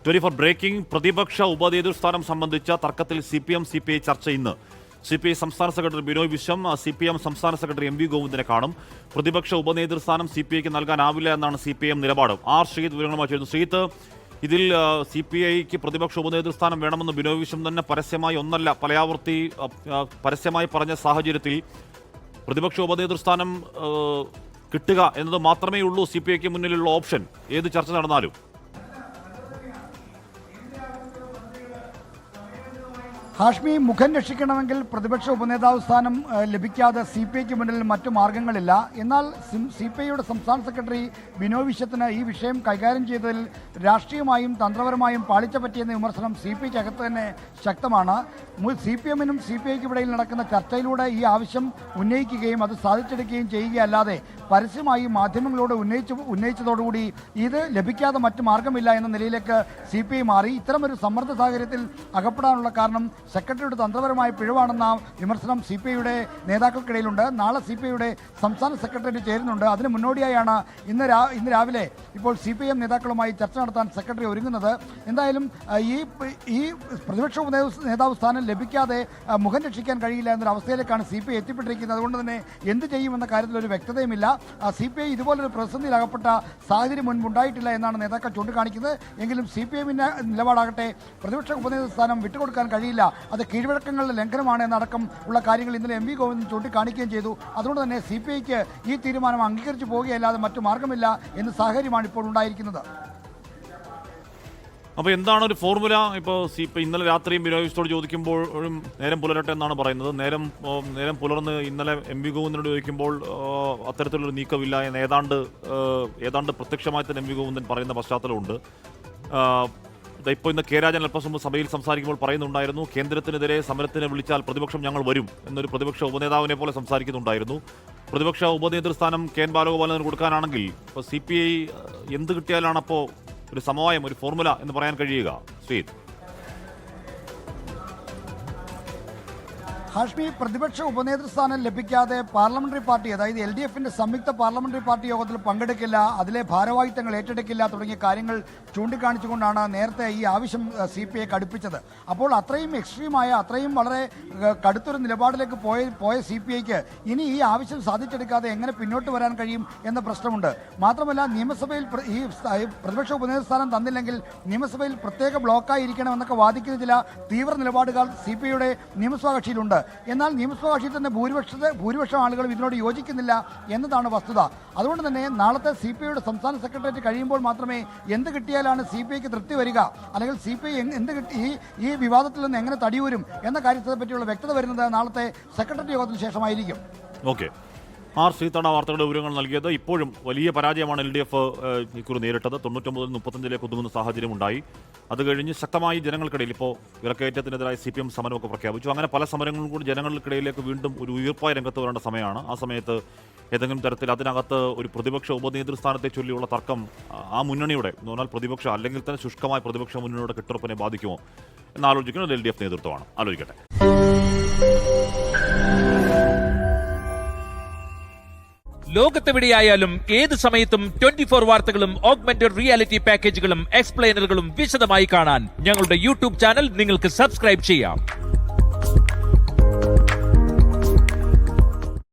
24 breaking. പ്രതിപക്ഷ ഉപനേതൃസ്ഥാനം സംബന്ധിച്ച തർക്കത്തിൽ CPM CPI ചർച്ച ഇന്ന്. CPI സംസ്ഥാന സെക്രട്ടറി ബിനോയ് വിശ്വം CPM സംസ്ഥാന സെക്രട്ടറി MV ഗോവിന്ദനെ കാണും. പ്രതിപക്ഷ ഉപനേതൃസ്ഥാനം CPIക്ക് നൽകാനാവില്ല എന്നാണ് CPM നിലപാട്. ശ്രീത്ത് വിവരങ്ങളുമായി ചേരുന്നു. ശ്രീത്ത്, ഇതിൽ CPIക്ക് പ്രതിപക്ഷ ഉപനേതൃസ്ഥാനം വേണമെന്ന് ബിനോയ് വിശ്വം തന്നെ പരസ്യമായി ഒന്നല്ല പലയാവർത്തി പരസ്യമായി പറഞ്ഞ സാഹചര്യത്തിൽ പ്രതിപക്ഷ ഉപനേതൃസ്ഥാനം കിട്ടുക എന്നത് മാത്രമേ ഉള്ളൂ CPIക്ക് മുന്നിലുള്ള ഓപ്ഷൻ. ഏത് ചർച്ച നടന്നാലും ഹാഷ്മി, മുഖം രക്ഷിക്കണമെങ്കിൽ പ്രതിപക്ഷ ഉപനേതാവ് സ്ഥാനം ലഭിക്കാതെ CPIക്ക് മുന്നിൽ മറ്റു മാർഗങ്ങളില്ല. എന്നാൽ CPIയുടെ സംസ്ഥാന സെക്രട്ടറി ബിനോയ് വിശ്വത്തിന് ഈ വിഷയം കൈകാര്യം ചെയ്തതിൽ രാഷ്ട്രീയമായും തന്ത്രപരമായും പാളിച്ച പറ്റിയെന്ന വിമർശനം CPIക്കകത്ത് തന്നെ ശക്തമാണ്. CPMനും CPIക്കും ഇടയിൽ നടക്കുന്ന ചർച്ചയിലൂടെ ഈ ആവശ്യം ഉന്നയിക്കുകയും അത് സാധിച്ചെടുക്കുകയും ചെയ്യുകയല്ലാതെ പരസ്യമായി മാധ്യമങ്ങളോട് ഉന്നയിച്ചതോടുകൂടി ഇത് ലഭിക്കാതെ മറ്റു മാർഗമില്ല എന്ന നിലയിലേക്ക് CPI മാറി. ഇത്തരമൊരു സമ്മർദ്ദ സാഹചര്യത്തിൽ അകപ്പെടാനുള്ള കാരണം സെക്രട്ടറിയുടെ തന്ത്രപരമായ പിഴവാണെന്ന വിമർശനം CPIയുടെ നേതാക്കൾക്കിടയിലുണ്ട്. നാളെ CPIയുടെ സംസ്ഥാന സെക്രട്ടറി ചേരുന്നുണ്ട്. അതിന് മുന്നോടിയായാണ് ഇന്ന് രാവിലെ ഇപ്പോൾ CPM നേതാക്കളുമായി ചർച്ച നടത്താൻ സെക്രട്ടറി ഒരുങ്ങുന്നത്. എന്തായാലും ഈ പ്രതിപക്ഷ നേതാവ് സ്ഥാനം ലഭിക്കാതെ മുഖം രക്ഷിക്കാൻ കഴിയില്ല എന്നൊരവസ്ഥയിലേക്കാണ് CPI എത്തിപ്പെട്ടിരിക്കുന്നത്. അതുകൊണ്ട് തന്നെ എന്ത് ചെയ്യുമെന്ന കാര്യത്തിൽ ഒരു വ്യക്തതയുമില്ല. CPI ഇതുപോലൊരു പ്രതിസന്ധിയിൽ അകപ്പെട്ട സാഹചര്യം മുൻപുണ്ടായിട്ടില്ല എന്നാണ് നേതാക്കൾ ചൂണ്ടിക്കാണിക്കുന്നത്. എങ്കിലും CPMന്റെ നിലപാടാകട്ടെ പ്രതിപക്ഷ ഉപനേതൃസ്ഥാനം വിട്ടുകൊടുക്കാൻ കഴിയില്ല, അത് കീഴ്വഴക്കങ്ങളുടെ ലംഘനമാണ് എന്നടക്കം ഉള്ള കാര്യങ്ങൾ ഇന്നലെ MV ഗോവിന്ദൻ ചൂണ്ടിക്കാണിക്കുകയും ചെയ്തു. അതുകൊണ്ട് തന്നെ CPIക്ക് ഈ തീരുമാനം അംഗീകരിച്ചു പോവുകയല്ലാതെ മറ്റു മാർഗമില്ല എന്ന സാഹചര്യമാണ് ഇപ്പോൾ ഉണ്ടായിരിക്കുന്നത്. അപ്പോൾ എന്താണ് ഒരു ഫോർമുല? ഇപ്പോൾ ഇന്നലെ രാത്രിയും ബിനോയ് വിശ്വത്തോട് ചോദിക്കുമ്പോഴും നേരം പുലരട്ടെ എന്നാണ് പറയുന്നത്. നേരം പുലർന്ന് ഇന്നലെ MV ഗോവിന്ദനോട് ചോദിക്കുമ്പോൾ അത്തരത്തിലൊരു നീക്കമില്ല എന്ന് ഏതാണ്ട് പ്രത്യക്ഷമായി തന്നെ MV ഗോവിന്ദൻ പറയുന്ന പശ്ചാത്തലമുണ്ട്. ഇപ്പോൾ ഇന്ന് കെ രാജൻ അല്പം മുമ്പ് സഭയിൽ സംസാരിക്കുമ്പോൾ പറയുന്നുണ്ടായിരുന്നു, കേന്ദ്രത്തിനെതിരെ സമരത്തിന് വിളിച്ചാൽ പ്രതിപക്ഷം ഞങ്ങൾ വരും എന്നൊരു പ്രതിപക്ഷ ഉപനേതാവിനെ പോലെ സംസാരിക്കുന്നുണ്ടായിരുന്നു. പ്രതിപക്ഷ ഉപനേതൃസ്ഥാനം KN ബാലഗോപാലന് കൊടുക്കാനാണെങ്കിൽ ഇപ്പോൾ CPI എന്ത് കിട്ടിയാലാണ് അപ്പോൾ ഒരു സമവായം, ഒരു ഫോർമുല എന്ന് പറയാൻ കഴിയുക? ശ്രീത്, ഹാഷ്മി, പ്രതിപക്ഷ ഉപനേതൃസ്ഥാനം ലഭിക്കാതെ പാർലമെന്ററി പാർട്ടി, അതായത് LDFന്റെ സംയുക്ത പാർലമെന്ററി പാർട്ടി യോഗത്തിൽ പങ്കെടുക്കില്ല, അതിലെ ഭാരവാഹിത്വങ്ങൾ ഏറ്റെടുക്കില്ല തുടങ്ങിയ കാര്യങ്ങൾ ചൂണ്ടിക്കാണിച്ചുകൊണ്ടാണ് നേരത്തെ ഈ ആവശ്യം CPI കടുപ്പിച്ചത്. അപ്പോൾ അത്രയും എക്സ്ട്രീമായ, അത്രയും വളരെ കടുത്തൊരു നിലപാടിലേക്ക് പോയ CPIക്ക് ഇനി ഈ ആവശ്യം സാധിച്ചെടുക്കാതെ എങ്ങനെ പിന്നോട്ട് വരാൻ കഴിയും എന്ന പ്രശ്നമുണ്ട്. മാത്രമല്ല, നിയമസഭയിൽ ഈ പ്രതിപക്ഷ ഉപനേതൃസ്ഥാനം തന്നില്ലെങ്കിൽ നിയമസഭയിൽ പ്രത്യേക ബ്ലോക്കായിരിക്കണമെന്നൊക്കെ വാദിക്കുന്ന ചില തീവ്ര നിലപാടുകൾ CPIയുടെ നിയമസഭാ കക്ഷിയിലുണ്ട്. എന്നാൽ നിയമസഭാ കക്ഷിയിൽ തന്നെ ഭൂരിപക്ഷം ആളുകളും ഇതിനോട് യോജിക്കുന്നില്ല എന്നതാണ് വസ്തുത. അതുകൊണ്ട് തന്നെ നാളത്തെ CPIയുടെ സംസ്ഥാന സെക്രട്ടേറിയറ്റ് കഴിയുമ്പോൾ മാത്രമേ എന്ത് കിട്ടിയാലാണ് CPIക്ക് തൃപ്തി വരിക, അല്ലെങ്കിൽ CPI എന്ത് കിട്ടി ഈ വിവാദത്തിൽ നിന്ന് എങ്ങനെ തടിയൂരും എന്ന കാര്യത്തെ പറ്റിയുള്ള വ്യക്തത വരുന്നത് നാളത്തെ സെക്രട്ടറി യോഗത്തിന് ശേഷമായിരിക്കും. ഓക്കെ, ശ്രീത്താണ് വാർത്തകളുടെ വിവരങ്ങൾ നൽകിയത്. ഇപ്പോഴും വലിയ പരാജയമാണ് LDF ഇക്കുറി നേരിട്ടത്. 99-35 ഒതുങ്ങുന്ന സാഹചര്യം ഉണ്ടായി. അത് കഴിഞ്ഞ് ശക്തമായി ജനങ്ങൾക്കിടയിൽ ഇപ്പോൾ വിലക്കയറ്റത്തിനെതിരായി CPM സമരമൊക്കെ പ്രഖ്യാപിച്ചു. അങ്ങനെ പല സമരങ്ങളും കൂടി ജനങ്ങൾക്കിടയിലേക്ക് വീണ്ടും ഒരു ഉയർപ്പായ രംഗത്ത് വരേണ്ട സമയമാണ്. ആ സമയത്ത് ഏതെങ്കിലും തരത്തിൽ അതിനകത്ത് ഒരു പ്രതിപക്ഷ ഉപനേതൃസ്ഥാനത്തെ ചൊല്ലിയുള്ള തർക്കം ആ മുന്നണിയുടെ എന്ന് പറഞ്ഞാൽ പ്രതിപക്ഷ അല്ലെങ്കിൽ തന്നെ ശുഷ്കമായ പ്രതിപക്ഷ മുന്നണിയുടെ കെട്ടുറപ്പിനെ ബാധിക്കുമോ എന്നാലോചിക്കുന്നത് LDF നേതൃത്വമാണ്. ആലോചിക്കട്ടെ. ലോകത്തെവിടെയായാലും ഏത് സമയത്തും 24 വാർത്തകളും ഓഗ്മെന്റഡ് റിയാലിറ്റി പാക്കേജുകളും എക്സ്പ്ലെയിനറുകളും വിശദമായി കാണാൻ ഞങ്ങളുടെ YouTube ചാനൽ നിങ്ങൾക്ക് സബ്സ്ക്രൈബ് ചെയ്യാം.